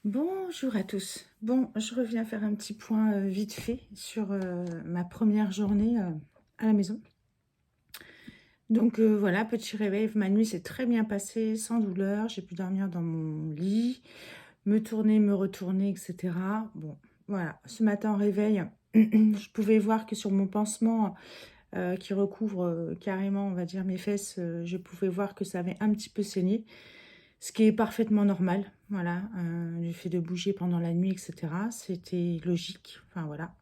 Bonjour à tous. Bon, je reviens faire un petit point vite fait sur ma première journée à la maison. Donc voilà, petit réveil, ma nuit s'est très bien passée, sans douleur. J'ai pu dormir dans mon lit, me tourner, me retourner, etc. Bon, voilà, ce matin au réveil, je pouvais voir que sur mon pansement qui recouvre carrément, on va dire, mes fesses, je pouvais voir que ça avait un petit peu saigné. Ce qui est parfaitement normal, voilà, du fait de bouger pendant la nuit, etc. C'était logique, enfin voilà.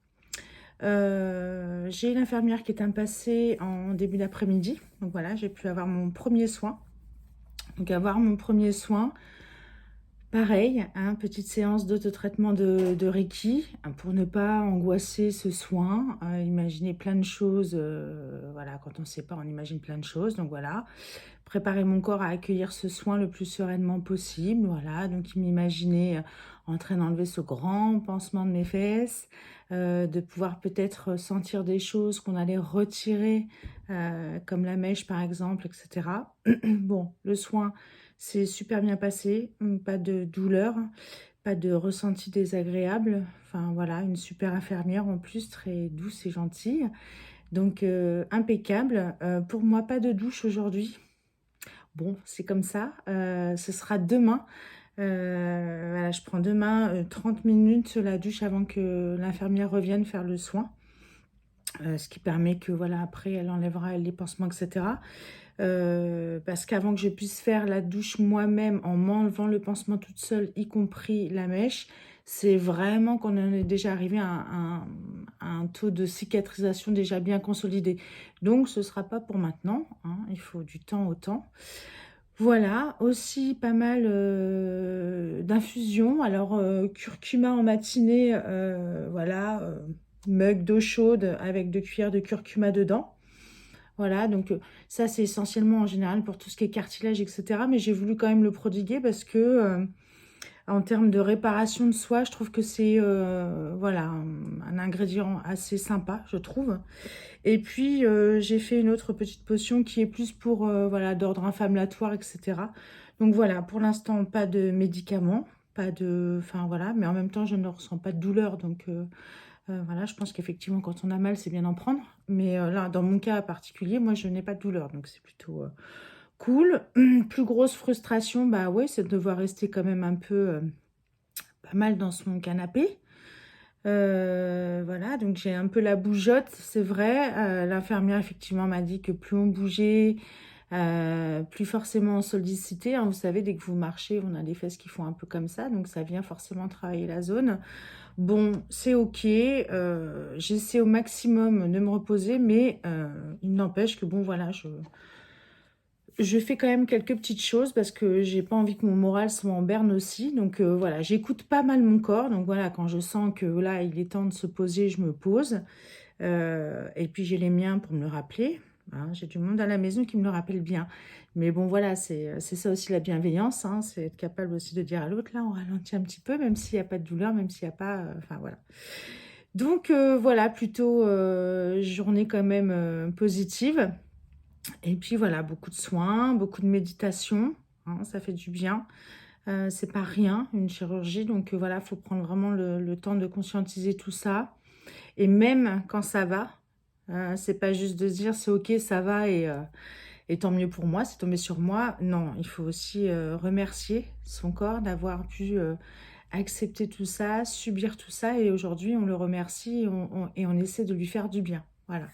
J'ai l'infirmière qui est un passé en début d'après-midi, donc voilà, j'ai pu avoir mon premier soin. Donc avoir mon premier soin, pareil, hein, petite séance d'autotraitement de Reiki pour ne pas angoisser ce soin, imaginer plein de choses, voilà, quand on ne sait pas, on imagine plein de choses, donc voilà. Préparer mon corps à accueillir ce soin le plus sereinement possible, voilà, donc il m'imaginait en train d'enlever ce grand pansement de mes fesses, de pouvoir peut-être sentir des choses qu'on allait retirer, comme la mèche par exemple, etc. Bon, le soin s'est super bien passé, pas de douleur, pas de ressenti désagréable, enfin voilà, une super infirmière en plus, très douce et gentille, donc impeccable. Pour moi, pas de douche aujourd'hui. Bon, c'est comme ça. Ce sera demain. Voilà, je prends demain 30 minutes sur la douche avant que l'infirmière revienne faire le soin. Ce qui permet que, voilà, après, elle enlèvera les pansements, etc. Parce qu'avant que je puisse faire la douche moi-même en m'enlevant le pansement toute seule, y compris la mèche, c'est vraiment qu'on en est déjà arrivé à un taux de cicatrisation déjà bien consolidé. Donc, ce ne sera pas pour maintenant, hein, il faut du temps au temps. Voilà, aussi pas mal d'infusions. Alors, curcuma en matinée, voilà, mug d'eau chaude avec 2 cuillères de curcuma dedans. Voilà, donc ça, c'est essentiellement en général pour tout ce qui est cartilage, etc. Mais j'ai voulu quand même le prodiguer parce que, en termes de réparation de soi, je trouve que c'est voilà, un ingrédient assez sympa, je trouve. Et puis, j'ai fait une autre petite potion qui est plus pour, voilà, d'ordre inflammatoire, etc. Donc voilà, pour l'instant, pas de médicaments, pas de... Enfin voilà, mais en même temps, je ne ressens pas de douleur. Donc voilà, je pense qu'effectivement, quand on a mal, c'est bien d'en prendre. Mais là, dans mon cas particulier, moi, je n'ai pas de douleur. Donc c'est plutôt cool. Plus grosse frustration, bah ouais, c'est de devoir rester quand même un peu pas mal dans son canapé. Voilà, donc j'ai un peu la bougeotte, c'est vrai. L'infirmière, effectivement, m'a dit que plus on bougeait, plus forcément on sollicitait, hein. Vous savez, dès que vous marchez, on a des fesses qui font un peu comme ça, donc ça vient forcément travailler la zone. Bon, c'est ok. J'essaie au maximum de me reposer, mais il n'empêche que, bon, voilà, je fais quand même quelques petites choses parce que j'ai pas envie que mon moral soit en berne aussi. Donc voilà, j'écoute pas mal mon corps. Donc voilà, quand je sens que là, il est temps de se poser, je me pose. Et puis j'ai les miens pour me le rappeler, hein. J'ai du monde à la maison qui me le rappelle bien. Mais bon, voilà, c'est ça aussi la bienveillance, hein. C'est être capable aussi de dire à l'autre, là, on ralentit un petit peu, même s'il n'y a pas de douleur, même s'il n'y a pas... Enfin voilà. Donc voilà, plutôt journée quand même positive. Et puis voilà, beaucoup de soins, beaucoup de méditation, hein, ça fait du bien. C'est pas rien, une chirurgie, donc voilà, il faut prendre vraiment le temps de conscientiser tout ça. Et même quand ça va, c'est pas juste de se dire c'est ok, ça va et tant mieux pour moi, c'est tombé sur moi. Non, il faut aussi remercier son corps d'avoir pu accepter tout ça, subir tout ça. Et aujourd'hui, on le remercie et on essaie de lui faire du bien. Voilà.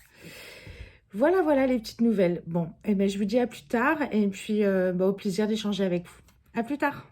Voilà, voilà les petites nouvelles. Bon, eh ben, je vous dis à plus tard et puis bah, au plaisir d'échanger avec vous. À plus tard.